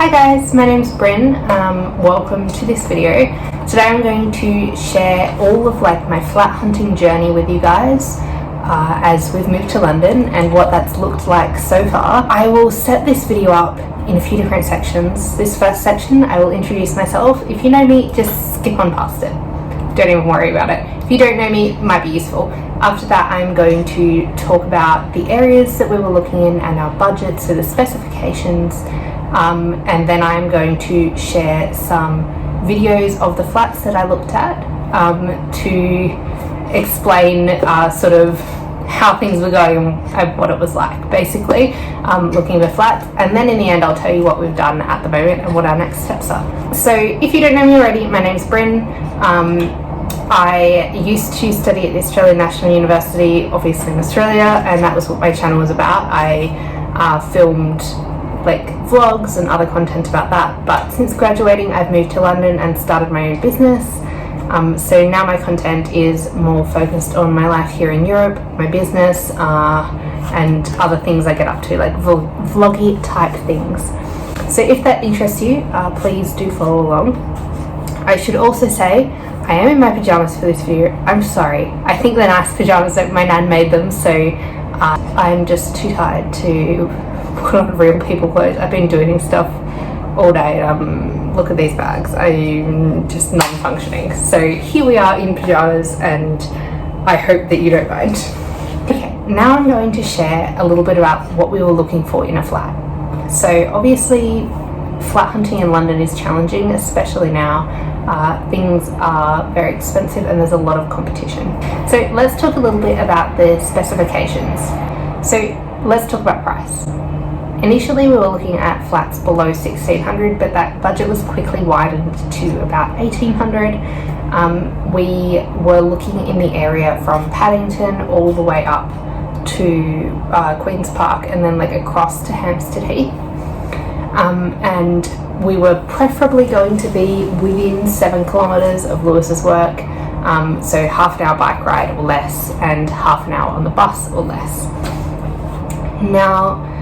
Hi guys, my name's Brin. Welcome to this video. Today I'm going to share all of my flat hunting journey with you guys as we've moved to London and what that's looked like so far. I will set this video up in a few different sections. This first section I will introduce myself. If you know me, just skip on past it. Don't even worry about it. If you don't know me, it might be useful. After that, I'm going to talk about the areas that we were looking in and our budget, so the specifications. And then I'm going to share some videos of the flats that I looked at to explain sort of how things were going and what it was like, basically, looking at the flats. And then in the end, I'll tell you what we've done at the moment and what our next steps are. So if you don't know me already, my name's Brin. I used to study at the Australian National University, obviously in Australia, and that was what my channel was about. I filmed vlogs and other content about that, but since graduating I've moved to London and started my own business, so now my content is more focused on my life here in Europe, my business, and other things I get up to, like vloggy type things. So if that interests you, please do follow along. I should also say I am in my pyjamas for this video. I'm sorry, I think they're nice pyjamas, that my nan made them, so I'm just too tired to put on real people clothes. I've been doing stuff all day. Look at these bags, I'm just non-functioning. So here we are in pyjamas, and I hope that you don't mind. Okay, now I'm going to share a little bit about what we were looking for in a flat. So obviously flat hunting in London is challenging, especially now. Things are very expensive and there's a lot of competition. So let's talk a little bit about the specifications. So let's talk about price. Initially we were looking at flats below 1600, but that budget was quickly widened to about 1800. We were looking in the area from Paddington all the way up to Queen's Park, and then across to Hampstead Heath. And we were preferably going to be within 7 kilometres of Lewis's work, so half an hour bike ride or less, and half an hour on the bus or less. Now,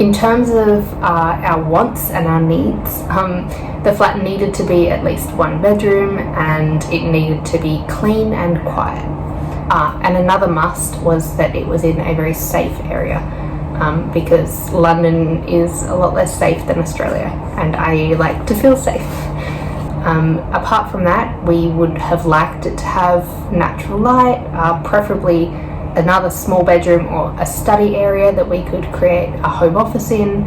in terms of our wants and our needs, the flat needed to be at least 1 bedroom, and it needed to be clean and quiet. And another must was that it was in a very safe area, because London is a lot less safe than Australia, and I like to feel safe. Apart from that, we would have liked it to have natural light, preferably another small bedroom or a study area that we could create a home office in,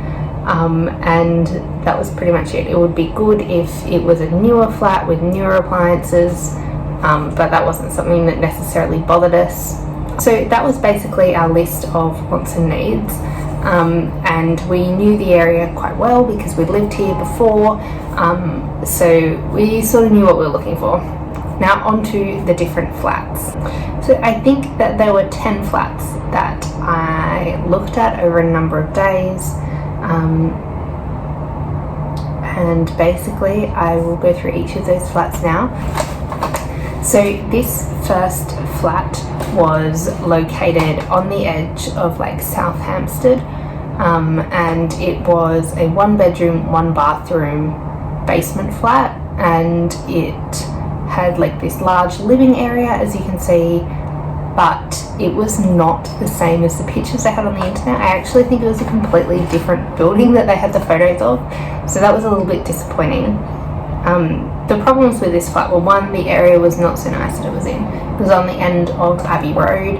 and that was pretty much it. It would be good if it was a newer flat with newer appliances, but that wasn't something that necessarily bothered us. So that was basically our list of wants and needs, and we knew the area quite well because we'd lived here before, so we sort of knew what we were looking for. Now onto the different flats. So I think that there were 10 flats that I looked at over a number of days, and basically I will go through each of those flats now. So this first flat was located on the edge of South Hampstead, and it was a 1 bedroom, 1 bathroom basement flat, and it had this large living area, as you can see, but it was not the same as the pictures I had on the internet. I actually think it was a completely different building that they had the photos of, so that was a little bit disappointing. The problems with this flat were, 1, the area was not so nice that it was in. It was on the end of Abbey Road.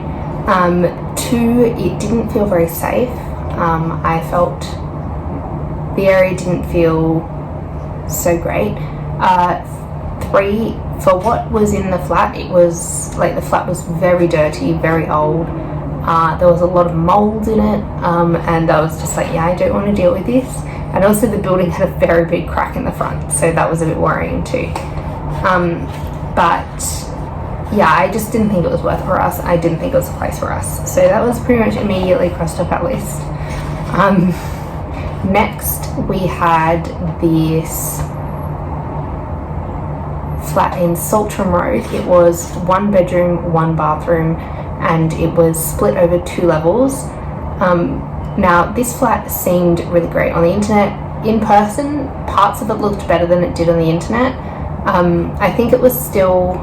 2, it didn't feel very safe. I felt the area didn't feel so great. 3, for what was in the flat, it was the flat was very dirty, very old. There was a lot of mold in it, and I was just yeah, I don't want to deal with this. And also the building had a very big crack in the front, so that was a bit worrying too. But yeah, I just didn't think it was worth it for us. I didn't think it was a place for us. So that was pretty much immediately crossed off our list. Next, we had this flat in Saltram Road. It was 1 bedroom, 1 bathroom, and it was split over 2 levels. Now this flat seemed really great on the internet. in person, parts of it looked better than it did on the internet. I think it was still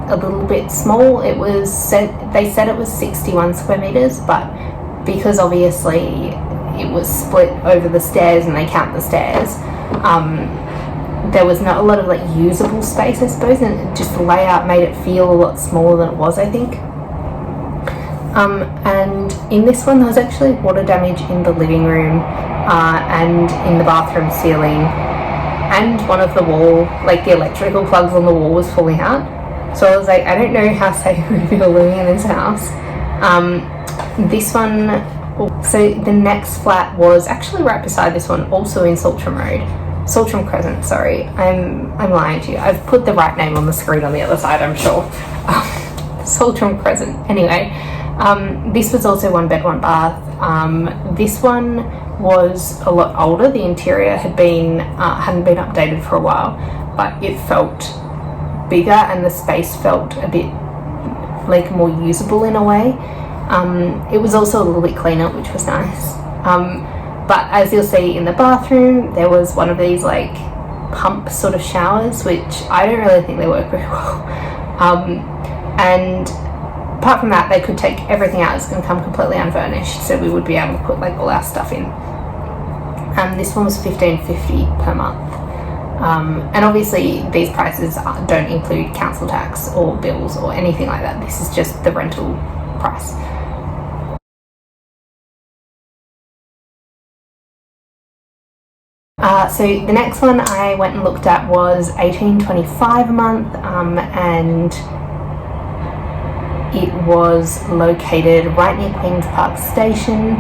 a little bit small. They said it was 61 square meters, but because obviously it was split over the stairs and they count the stairs, there was not a lot of like usable space, I suppose, and just the layout made it feel a lot smaller than it was, I think. And in this one there was actually water damage in the living room and in the bathroom ceiling, and one of the wall, like the electrical plugs on the wall, was falling out. So I was like, I don't know how safe we are living in this house. This one, so the next flat was actually right beside this one, also in Saltram Crescent, sorry. I'm lying to you. I've put the right name on the screen on the other side, I'm sure. Saltram Crescent. Anyway, this was also 1 bed, 1 bath. This one was a lot older. The interior hadn't been updated for a while, but it felt bigger and the space felt a bit like more usable in a way. It was also a little bit cleaner, which was nice. But as you'll see in the bathroom, there was one of these like pump sort of showers, which I don't really think they work very well. And apart from that, they could take everything out. It's going to come completely unfurnished, so we would be able to put like all our stuff in. This one was $15.50 per month. And obviously these prices don't include council tax or bills or anything like that. This is just the rental price. So the next one I went and looked at was $18.25 a month, and it was located right near Queen's Park Station.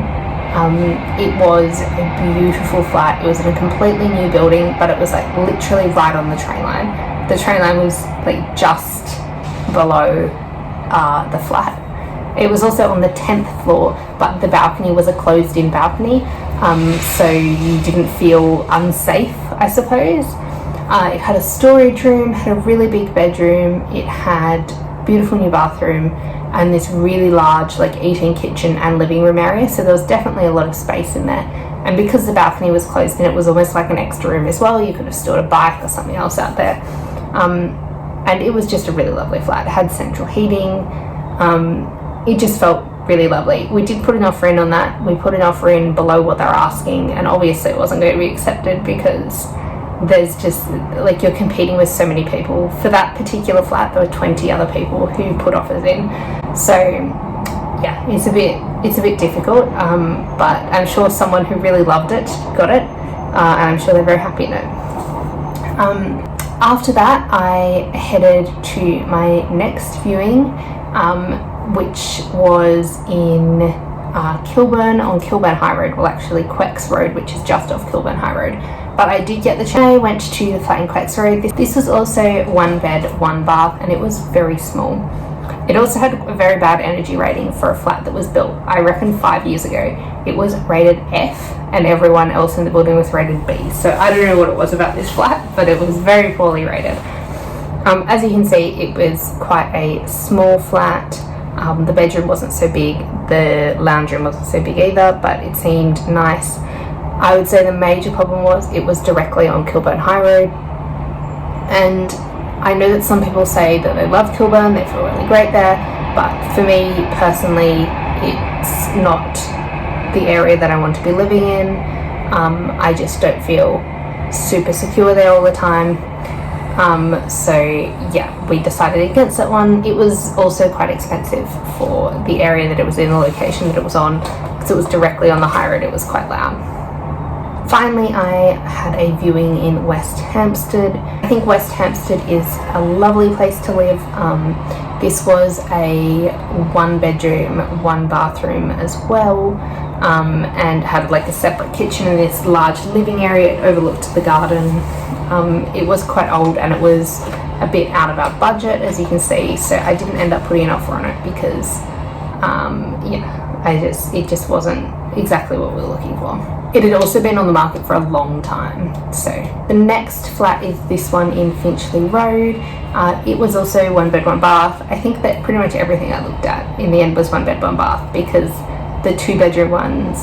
It was a beautiful flat. It was in a completely new building, but it was like literally right on the train line. The train line was like just below the flat. It was also on the 10th floor, but the balcony was a closed-in balcony, so you didn't feel unsafe, I suppose. It had a storage room, had a really big bedroom, it had beautiful new bathroom, and this really large like eating kitchen and living room area, so there was definitely a lot of space in there. And because the balcony was closed in, it was almost like an extra room as well. You could have stored a bike or something else out there. And it was just a really lovely flat. It had central heating. It just felt really lovely. We did put an offer in on that. We put an offer in below what they were asking, and obviously it wasn't going to be accepted because there's just like you're competing with so many people. For that particular flat there were 20 other people who put offers in, so yeah, it's a bit difficult, but I'm sure someone who really loved it got it, and I'm sure they're very happy in it. After that I headed to my next viewing, which was in Kilburn, on Kilburn High Road, well actually Quex Road, which is just off Kilburn High Road. But I did get the chance. I went to the flat in Quex Road. This was also 1 bed, 1 bath, and it was very small. It also had a very bad energy rating for a flat that was built, I reckon, 5 years ago. It was rated F, and everyone else in the building was rated B. So I don't know what it was about this flat, but it was very poorly rated. As you can see, it was quite a small flat. The bedroom wasn't so big, the lounge room wasn't so big either, but it seemed nice. I would say the major problem was it was directly on Kilburn High Road, and I know that some people say that they love Kilburn, they feel really great there, but for me personally it's not the area that I want to be living in. I just don't feel super secure there all the time. So yeah, we decided against that one. It was also quite expensive for the area that it was in, the location that it was on, because it was directly on the high road. It was quite loud. Finally, I had a viewing in West Hampstead. I think West Hampstead is a lovely place to live. This was a 1 bedroom, 1 bathroom as well, and had like a separate kitchen in this large living area. It overlooked the garden. It was quite old and it was a bit out of our budget, as you can see, so I didn't end up putting an offer on it because it just wasn't exactly what we were looking for. It had also been on the market for a long time. So the next flat is this one in Finchley Road. It was also 1 bed, 1 bath. I think that pretty much everything I looked at in the end was 1 bed, 1 bath, because the 2 bedroom ones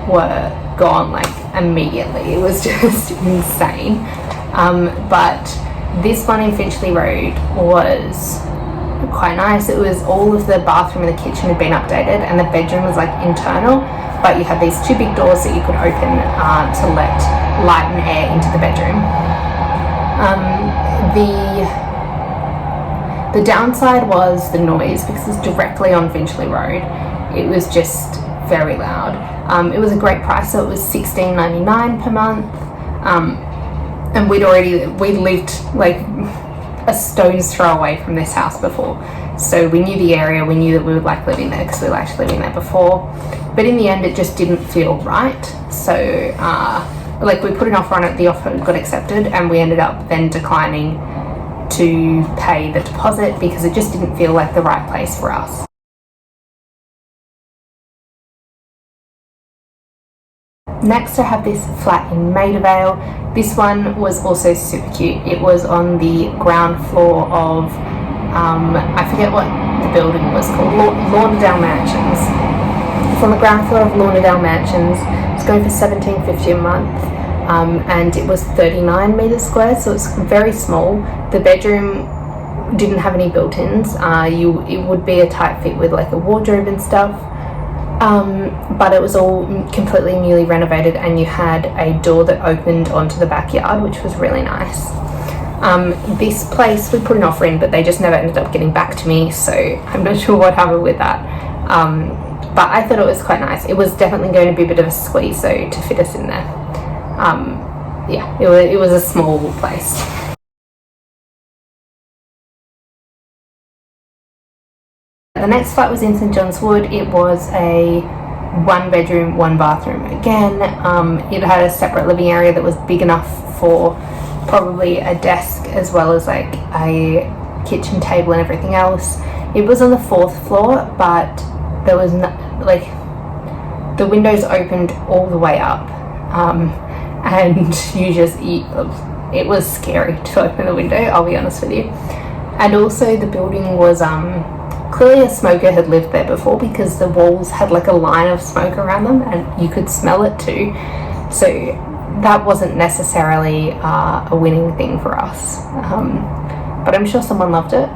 were gone like immediately. It was just insane. But this one in Finchley Road was quite nice. It was all of the bathroom and the kitchen had been updated, and the bedroom was like internal, but you had these two big doors that you could open to let light and air into the bedroom. The downside was the noise, because it's directly on Finchley Road. It was just very loud. It was a great price, so it was $16.99 per month, and we lived like a stone's throw away from this house before, so we knew the area, we knew that we would like living there because we liked living there before, but in the end it just didn't feel right. So like, we put an offer on it, the offer got accepted, and we ended up then declining to pay the deposit because it just didn't feel like the right place for us. Next, I have this flat in Maida Vale. This one was also super cute. It was on the ground floor of, I forget what the building was called, Lauderdale Mansions. It's on the ground floor of Lauderdale Mansions. It's going for $17.50 a month, and it was 39 meters square, so it's very small. The bedroom didn't have any built-ins. It would be a tight fit with like a wardrobe and stuff. But it was all completely newly renovated, and you had a door that opened onto the backyard, which was really nice. This place we put an offer in, but they just never ended up getting back to me, so I'm not sure what happened with that. But I thought it was quite nice. It was definitely going to be a bit of a squeeze, so to fit us in there. Yeah, it was a small place. The next flat was in St John's Wood. It was a 1 bedroom, 1 bathroom. Again, it had a separate living area that was big enough for probably a desk as well as like a kitchen table and everything else. It was on the 4th floor, but there was like, the windows opened all the way up, and it was scary to open the window, I'll be honest with you. And also the building was clearly a smoker had lived there before, because the walls had like a line of smoke around them and you could smell it too. So that wasn't necessarily a winning thing for us, but I'm sure someone loved it.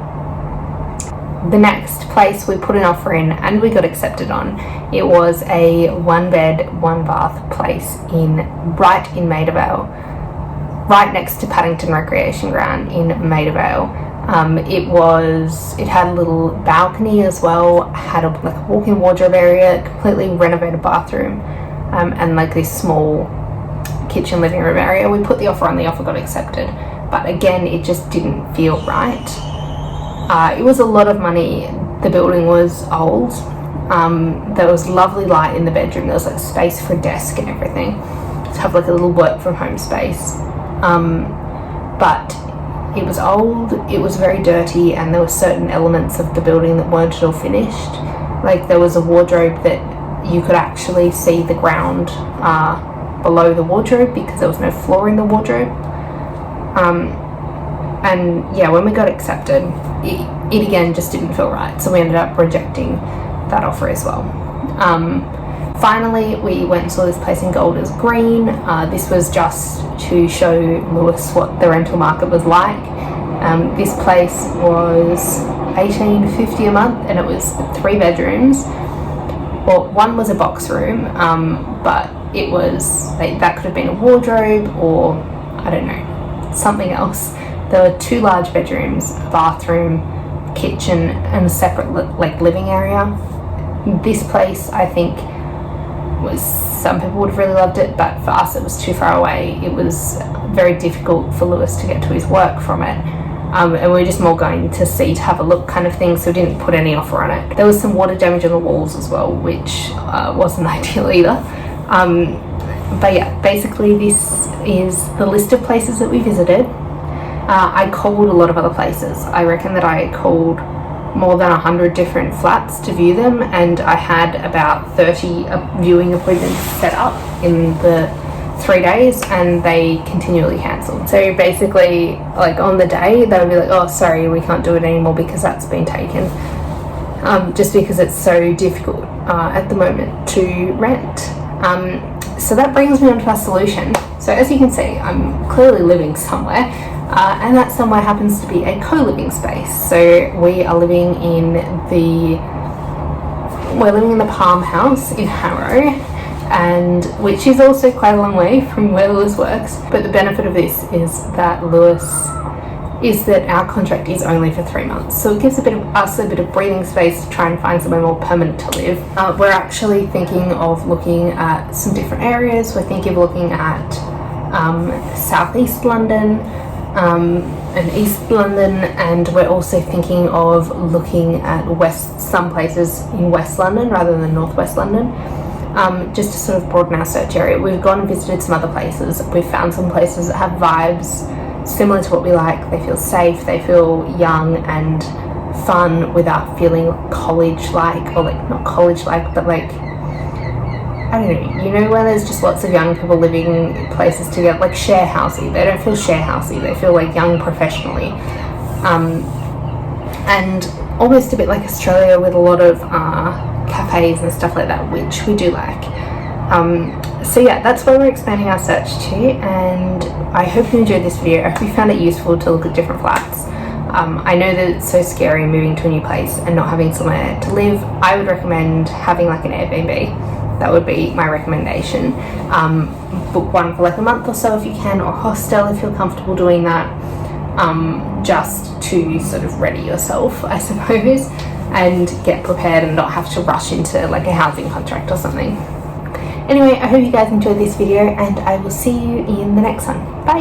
The next place we put an offer in and we got accepted on, it was a 1 bed, 1 bath place right in Maida Vale, right next to Paddington Recreation Ground in Maida Vale. It had a little balcony as well, had a walk-in wardrobe area, completely renovated bathroom, and like this small kitchen living room area. We put the offer on, the offer got accepted, but again, it just didn't feel right. It was a lot of money. The building was old. There was lovely light in the bedroom. There was like space for a desk and everything to have like a little work from home space. But it was old, it was very dirty, and there were certain elements of the building that weren't at all finished. Like, there was a wardrobe that you could actually see the ground below the wardrobe because there was no floor in the wardrobe. And yeah, when we got accepted, it again just didn't feel right, so we ended up rejecting that offer as well. Finally, we went and saw this place in Golders Green. This was just to show Lewis what the rental market was like. This place was $18.50 a month, and it was 3 bedrooms. Well, one was a box room, but it was like, that could have been a wardrobe or I don't know, something else. There were 2 large bedrooms, a bathroom, kitchen, and a separate living area. This place, I think, some people would have really loved it, but for us it was too far away. It was very difficult for Lewis to get to his work from it, and we were just more going to see to have a look kind of thing, so we didn't put any offer on it. There was some water damage on the walls as well, which wasn't ideal either. But yeah, basically this is the list of places that we visited. I called a lot of other places. I reckon that I called more than 100 different flats to view them, and I had about 30 viewing appointments set up in the 3 days, and they continually cancelled. So basically, like on the day, they would be like, oh sorry, we can't do it anymore because that's been taken, just because it's so difficult at the moment to rent. So that brings me on to our solution. So as you can see, I'm clearly living somewhere, and that somewhere happens to be a co-living space. So we are living in the Palm House in Harrow, and which is also quite a long way from where Lewis works. But the benefit of this is that our contract is only for 3 months, so it gives us a bit of breathing space to try and find somewhere more permanent to live. We're actually thinking of looking at some different areas. We're thinking of looking at southeast London and East London, and we're also thinking of looking at some places in West London rather than Northwest London, just to sort of broaden our search area. We've gone and visited some other places. We've found some places that have vibes similar to what we like. They feel safe, they feel young and fun without feeling college-like, or like not college-like, but like, I don't know, you know, where there's just lots of young people living in places together, like share housey. They don't feel share housey, they feel like young professionally. And almost a bit like Australia, with a lot of cafes and stuff like that, which we do like. So yeah, that's where we're expanding our search to, and I hope you enjoyed this video. I hope you found it useful to look at different flats. I know that it's so scary moving to a new place and not having somewhere to live. I would recommend having like an Airbnb. That would be my recommendation. Book one for like a month or so if you can, or hostel if you're comfortable doing that, just to sort of ready yourself, I suppose, and get prepared and not have to rush into like a housing contract or something. Anyway, I hope you guys enjoyed this video, and I will see you in the next one. Bye!